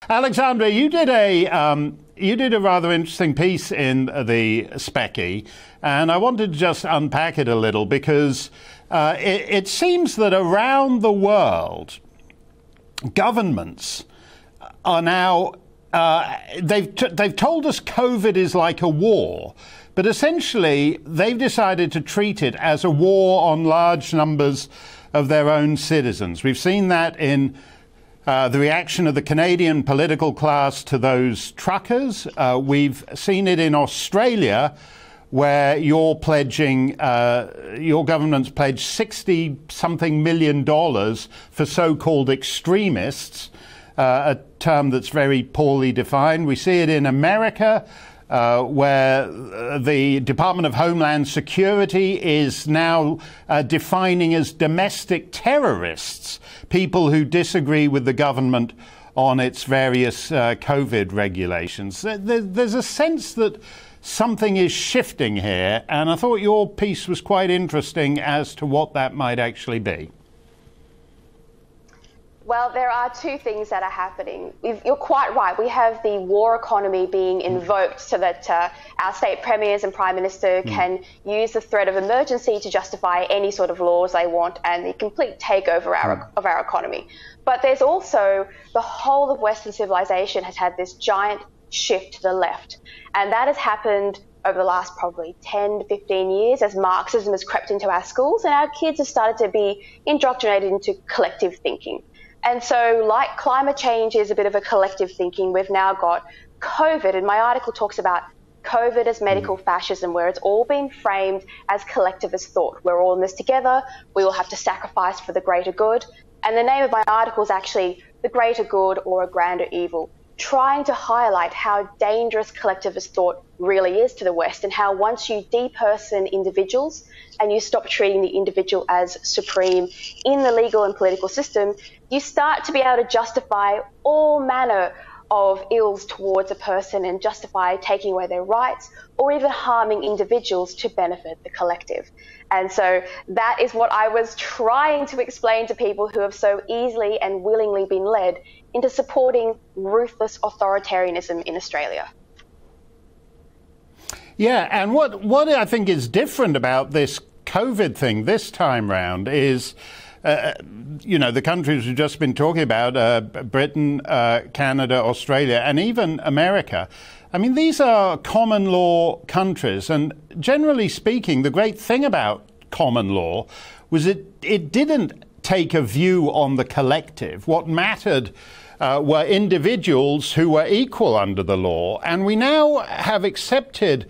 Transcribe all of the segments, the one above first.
Alexandra, you did a rather interesting piece in the Specky, and I wanted to just unpack it a little because it seems that around the world, governments are now they've told us COVID is like a war, but essentially they've decided to treat it as a war on large numbers of their own citizens. We've seen that in the reaction of the Canadian political class to those truckers. We've seen it in Australia, where your government's pledged $60-something million for so-called extremists, a term that's very poorly defined. We see it in America, where the Department of Homeland Security is now defining as domestic terrorists people who disagree with the government on its various COVID regulations. There's a sense that something is shifting here, and I thought your piece was quite interesting as to what that might actually be. Well, there are two things that are happening. You're quite right. We have the war economy being invoked so that our state premiers and prime minister can use the threat of emergency to justify any sort of laws they want and the complete takeover of our economy. But there's also the whole of Western civilization has had this giant shift to the left. And that has happened over the last probably 10 to 15 years as Marxism has crept into our schools and our kids have started to be indoctrinated into collective thinking. And so, like climate change is a bit of a collective thinking, we've now got COVID, and my article talks about COVID as medical fascism, where it's all been framed as collectivist thought. We're all in this together, we all have to sacrifice for the greater good. And the name of my article is actually The Greater Good or a Grander Evil, trying to highlight how dangerous collectivist thought really is to the West and how once you deperson individuals and you stop treating the individual as supreme in the legal and political system, you start to be able to justify all manner of ills towards a person and justify taking away their rights or even harming individuals to benefit the collective. And so that is what I was trying to explain to people who have so easily and willingly been led into supporting ruthless authoritarianism in Australia. Yeah, and what I think is different about this COVID thing this time round is, the countries we've just been talking about, Britain, Canada, Australia, and even America. I mean, these are common law countries, and generally speaking, the great thing about common law was it didn't take a view on the collective. What mattered were individuals who were equal under the law, and we now have accepted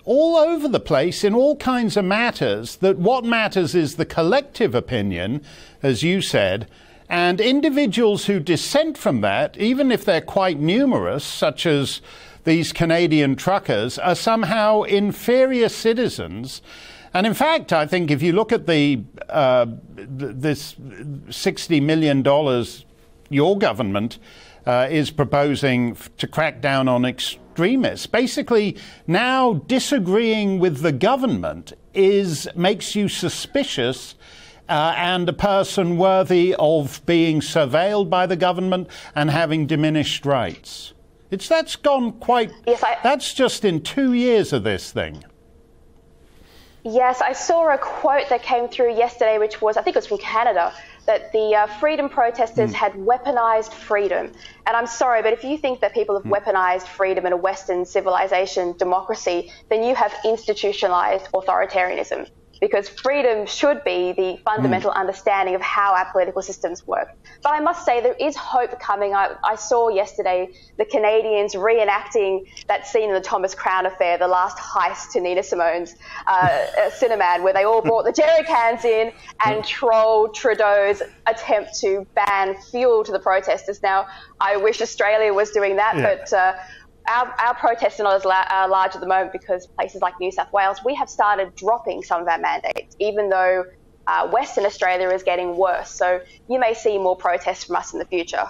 all over the place in all kinds of matters that what matters is the collective opinion, as you said, and individuals who dissent from that, even if they're quite numerous, such as these Canadian truckers, are somehow inferior citizens. And in fact, I think if you look at this $60 million your government is proposing to crack down on extremists, basically now disagreeing with the government makes you suspicious and a person worthy of being surveilled by the government and having diminished rights. That's gone quite... Yes, that's just in 2 years of this thing. Yes, I saw a quote that came through yesterday, which was, I think it was from Canada, that the freedom protesters had weaponized freedom. And I'm sorry, but if you think that people have weaponized freedom in a Western civilization democracy, then you have institutionalized authoritarianism. Because freedom should be the fundamental understanding of how our political systems work. But I must say there is hope coming. I saw yesterday the Canadians reenacting that scene in the Thomas Crown affair, the last heist to Nina Simone's Cinnamon, where they all brought the jerry cans in and trolled Trudeau's attempt to ban fuel to the protesters. Now, I wish Australia was doing that, but our protests are not as large at the moment because places like New South Wales, we have started dropping some of our mandates, even though Western Australia is getting worse. So you may see more protests from us in the future.